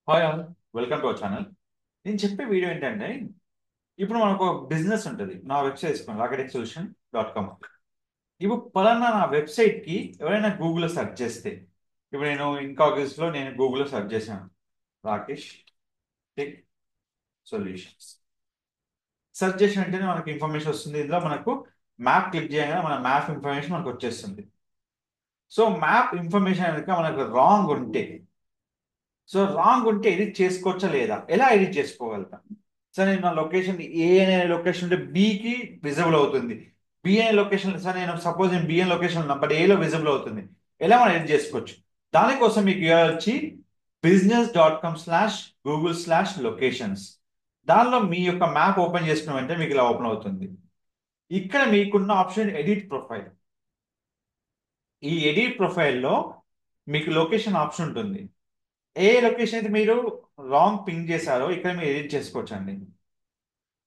Hi all, welcome to our channel. నేను చెప్పే video ఏంటంటే, ఇప్పుడు మనకు బిజినెస్ ఉంటుంది. నా వెబ్సైట్ తీసుకోండి, raketechsolution.com. ఇప్పుడు పలానా నా వెబ్సైట్కి ఎవరైనా గూగుల్లో సెర్చ్ చేస్తే, ఇప్పుడు నేను ఇన్కాగ్రెస్లో నేను గూగుల్లో సెర్చ్ చేశాను, రాకేష్ టెక్ సొల్యూషన్స్. సెర్చ్ చేసిన వెంటనే మనకి ఇన్ఫర్మేషన్ వస్తుంది. ఇందులో మనకు మ్యాప్ క్లిక్ చేయగానే మన మ్యాప్ ఇన్ఫర్మేషన్ మనకు వచ్చేస్తుంది. సో మ్యాప్ ఇన్ఫర్మేషన్ కనుక మనకు రాంగ్ ఉంటే, రాంగ్ ఉంటే ఎడిట్ చేసుకోవచ్చా లేదా, ఎలా ఎడిట్ చేసుకోగలుగుతాం? సార్ నేను నా లొకేషన్ ఏ అనే లొకేషన్ ఉంటే బికి విజిబుల్ అవుతుంది. బి అనే లొకేషన్ సార్ నేను సపోజ్ నేను బి అనే లొకేషన్ ఉన్నా బట్ ఏలో విజిబుల్ అవుతుంది. ఎలా మనం ఎడిట్ చేసుకోవచ్చు? దానికోసం మీకు వచ్చి business.com/google/locations. దానిలో మీ యొక్క మ్యాప్ ఓపెన్ చేసుకున్న వెంటనే మీకు ఇలా ఓపెన్ అవుతుంది. ఇక్కడ మీకున్న ఆప్షన్ ఎడిట్ ప్రొఫైల్. ఈ ఎడిట్ ప్రొఫైల్లో మీకు లొకేషన్ ఆప్షన్ ఉంటుంది. ఏ లొకేషన్ అయితే మీరు రాంగ్ పింగ్ చేశారో ఇక్కడ మీరు ఎడిట్ చేసుకోవచ్చు అండి.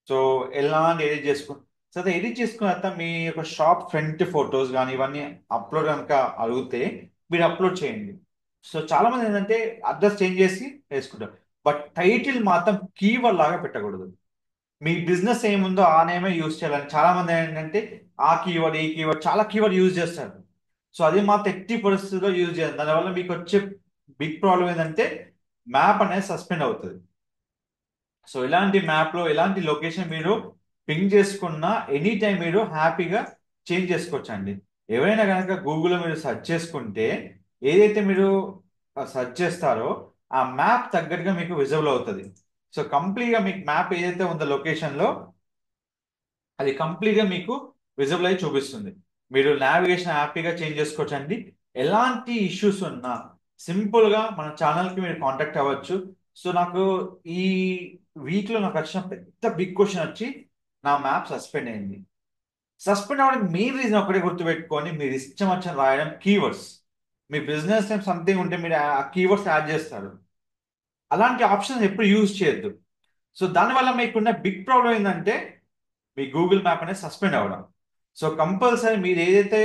సో ఎలాంటి ఎడిట్ చేసుకో సో ఎడిట్ చేసుకున్న తర్వాత మీ యొక్క షాప్ ఫ్రంట్ ఫొటోస్ కానీ ఇవన్నీ అప్లోడ్ కనుక అడిగితే మీరు అప్లోడ్ చేయండి. సో చాలా మంది ఏంటంటే అడ్రస్ చేంజ్ చేసి వేసుకుంటారు. బట్ టైటిల్ మాత్రం కీవర్డ్ లాగా పెట్టకూడదు. మీ బిజినెస్ ఏముందో ఆ నేమే యూజ్ చేయాలని చాలా మంది ఏంటంటే ఆ కీవర్డ్ ఈ కీవర్డ్ చాలా కీవర్డ్ యూజ్ చేస్తారు. సో అది మాత్రం ఎట్టి పరిస్థితుల్లో యూజ్ చేయాలి. దానివల్ల మీకు వచ్చే బిగ్ ప్రాబ్లం ఏంటంటే మ్యాప్ అనేది సస్పెండ్ అవుతుంది. సో ఇలాంటి మ్యాప్లో ఇలాంటి లొకేషన్ మీరు పింగ్ చేసుకున్న ఎనీ టైం మీరు హ్యాపీగా చేంజ్ చేసుకోవచ్చు అండి. ఎవరైనా కనుక గూగుల్లో మీరు సెర్చ్ చేసుకుంటే ఏదైతే మీరు సెర్చ్ చేస్తారో ఆ మ్యాప్ తగ్గట్టుగా మీకు విజిబుల్ అవుతుంది. సో కంప్లీట్గా మీకు మ్యాప్ ఏదైతే ఉందో లొకేషన్లో అది కంప్లీట్గా మీకు విజిబుల్ అయి చూపిస్తుంది. మీరు నావిగేషన్ హ్యాపీగా చేంజ్ చేసుకోవచ్చు అండి. ఎలాంటి ఇష్యూస్ ఉన్నా సింపుల్గా మన ఛానల్కి మీరు కాంటాక్ట్ అవ్వచ్చు. సో నాకు ఈ వీక్లో నాకు వచ్చిన పెద్ద బిగ్ క్వశ్చన్ వచ్చి నా మ్యాప్ సస్పెండ్ అయింది. సస్పెండ్ అవ్వడానికి మెయిన్ రీజన్ ఒకటే గుర్తుపెట్టుకొని మీరు ఇష్టం వచ్చిన రాయడం కీవర్డ్స్. మీ బిజినెస్ నేమ్ సంథింగ్ ఉంటే మీరు ఆ కీవర్డ్స్ యాడ్ చేస్తారు. అలాంటి ఆప్షన్ ఎప్పుడు యూజ్ చేయొద్దు. సో దానివల్ల మీకున్న బిగ్ ప్రాబ్లం ఏంటంటే మీ గూగుల్ మ్యాప్ అనేది సస్పెండ్ అవ్వడం. సో కంపల్సరీ మీరు ఏదైతే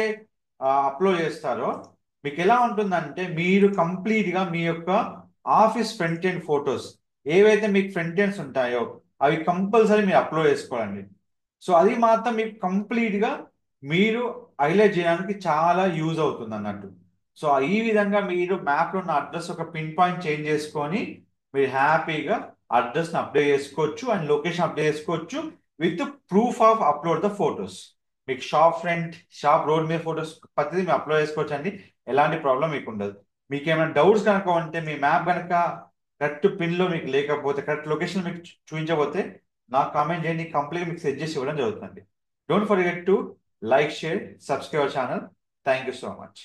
అప్లోడ్ చేస్తారో మీకు ఎలా ఉంటుందంటే మీరు కంప్లీట్గా మీ యొక్క ఆఫీస్ ఫ్రంట్ ఎండ్ ఫొటోస్ ఏవైతే మీకు ఫ్రంట్ ఎండ్స్ ఉంటాయో అవి కంపల్సరీ మీరు అప్లోడ్ చేసుకోవాలండి. సో అది మాత్రం మీకు కంప్లీట్గా మీరు హైలైట్ చేయడానికి చాలా యూజ్ అవుతుంది అన్నట్టు. సో ఈ విధంగా మీరు మ్యాప్లో ఉన్న అడ్రస్ ఒక పిన్ పాయింట్ చేంజ్ చేసుకొని మీరు హ్యాపీగా అడ్రస్ని అప్డేట్ చేసుకోవచ్చు అండ్ లొకేషన్ అప్డేట్ చేసుకోవచ్చు with proof of upload the photos. మీకు షాప్ ఫ్రంట్ షాప్ రోడ్ మీద ఫొటోస్ ప్రతిదీ మీరు అప్లోడ్ చేసుకోవచ్చు అండి. ఎలాంటి ప్రాబ్లం మీకు ఉండదు. మీకు ఏమైనా డౌట్స్ కనుక ఉంటే మీ మ్యాప్ కనుక కరెక్ట్ పిన్లో మీకు లేకపోతే కరెక్ట్ లొకేషన్ మీకు చూపించకపోతే నాకు కామెంట్ చేయండి. కంప్లీట్ మీకు సెట్ చేసి ఇవ్వడం జరుగుతుంది. Don't forget to like, share, subscribe channel. Thank you so much.